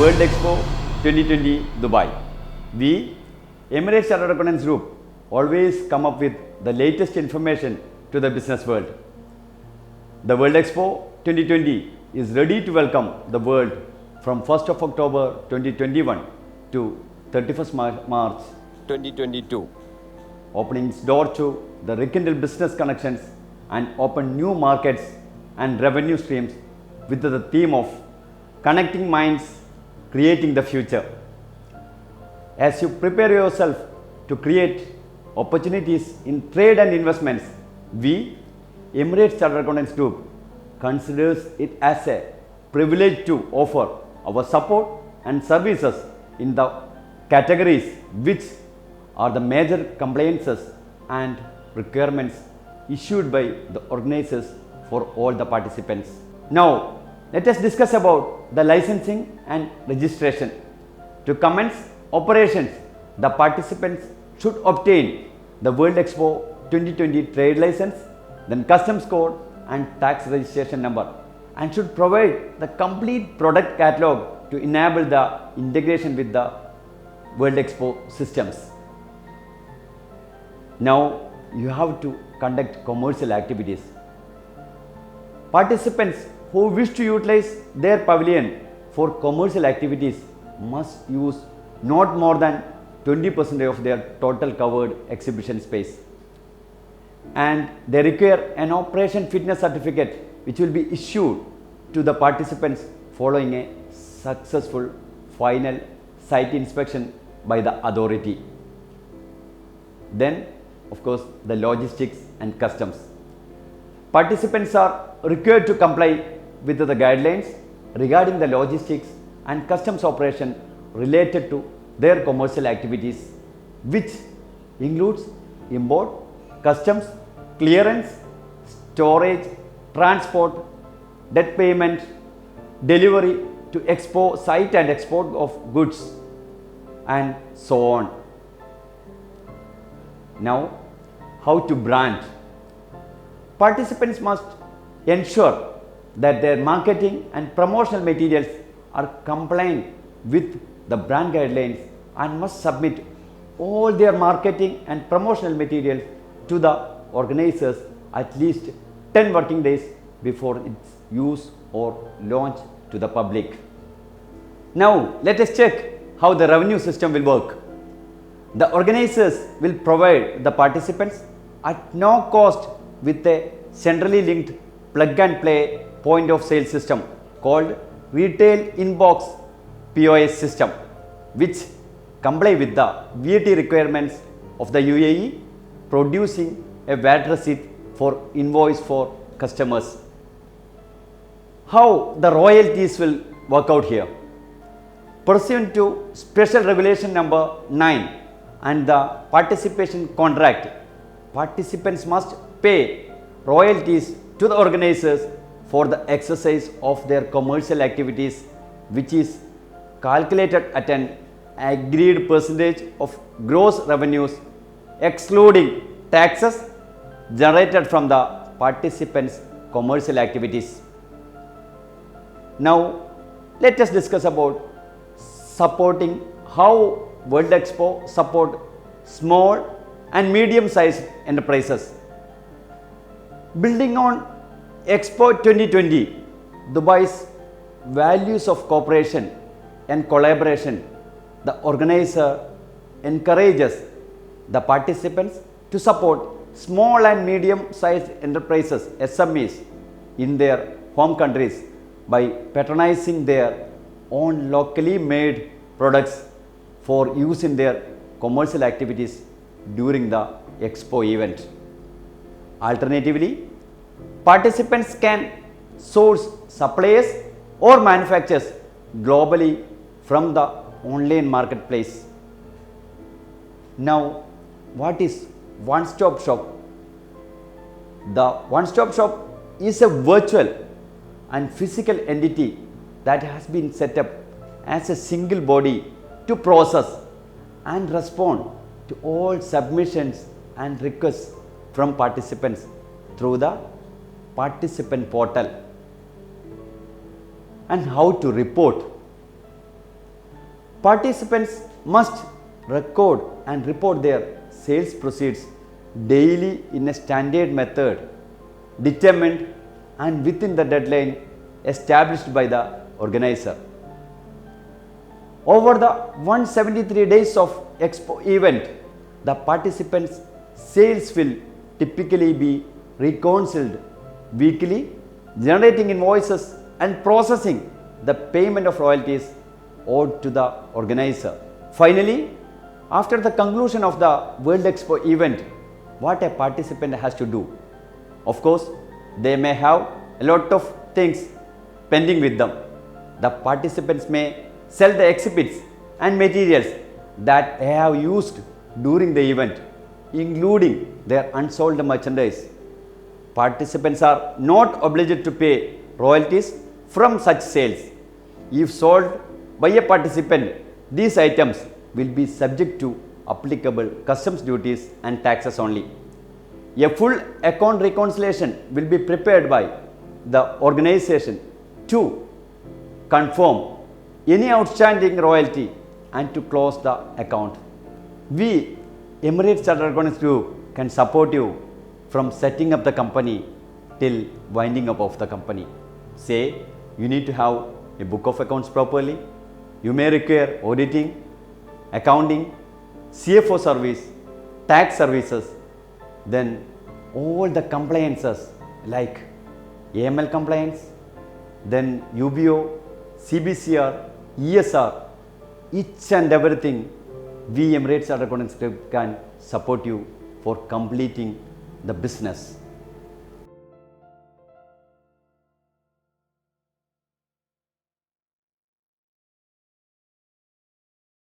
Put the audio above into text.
World Expo 2020 Dubai. We, Emirates Chartered Accountants Group, always come up with the latest information to the business world. The World Expo 2020 is ready to welcome the world from 1st of October 2021 to 31st March 2022, opening its door to the rekindle business connections and open new markets and revenue streams with the theme of connecting minds, creating the future. As you prepare yourself to create opportunities in trade and investments, we, Emirates Chartered Accountants Group, considers it as a privilege to offer our support and services in the categories which are the major compliances and requirements issued by the organizers for all the participants. Now, let us discuss about the licensing and registration. To commence operations, the participants should obtain the World Expo 2020 trade license, then customs code and tax registration number, and should provide the complete product catalog to enable the integration with the World Expo systems. Now you have to conduct commercial activities. Participants who wish to utilize their pavilion for commercial activities must use not more than 20% of their total covered exhibition space, and they require an operation fitness certificate which will be issued to the participants following a successful final site inspection by the authority. Then, of course, the logistics and customs. Participants are required to comply with the guidelines regarding the logistics and customs operation related to their commercial activities, which includes import, customs, clearance, storage, transport, debt payment, delivery to Expo site and export of goods, and so on. Now, how to brand? Participants must ensure that their marketing and promotional materials are compliant with the brand guidelines and must submit all their marketing and promotional materials to the organizers at least 10 working days before its use or launch to the public. Now, let us check how the revenue system will work. The organizers will provide the participants at no cost with a centrally linked plug and play point of sale system called retail inbox POS system, which comply with the VAT requirements of the UAE, producing a VAT receipt for invoice for customers. How the royalties will work out here? Pursuant to Special Regulation number 9 and the participation contract, participants must pay royalties to the organizers for the exercise of their commercial activities, which is calculated at an agreed percentage of gross revenues excluding taxes generated from the participants' commercial activities. Now, let us discuss about supporting how World Expo support small and medium-sized enterprises. Building on Expo 2020, Dubai's values of cooperation and collaboration, the organizer encourages the participants to support small and medium-sized enterprises (SMEs) in their home countries by patronizing their own locally made products for use in their commercial activities during the Expo event. Alternatively, participants can source suppliers or manufacturers globally from the online marketplace. Now, what is one-stop shop? The one-stop shop is a virtual and physical entity that has been set up as a single body to process and respond to all submissions and requests from participants through the participant portal. And how to report? Participants must record and report their sales proceeds daily in a standard method determined and within the deadline established by the organizer. Over the 173 days of Expo event, the participants' sales will typically be reconciled weekly, generating invoices and processing the payment of royalties owed to the organizer. Finally, after the conclusion of the World Expo event, what a participant has to do? Of course, they may have a lot of things pending with them. The participants may sell the exhibits and materials that they have used during the event, including their unsold merchandise. Participants are not obliged to pay royalties from such sales. If sold by a participant, these items will be subject to applicable customs duties and taxes only. A full account reconciliation will be prepared by the organization to confirm any outstanding royalty and to close the account. We, Emirates Chartered Accountants Group, can support you from setting up the company till winding up of the company. Say, you need to have a book of accounts properly. You may require auditing, accounting, CFO service, tax services, then all the compliances like AML compliance, then UBO, CBCR, ESR, each and everything we Emirates Chartered Accountants Group can support you for completing the business.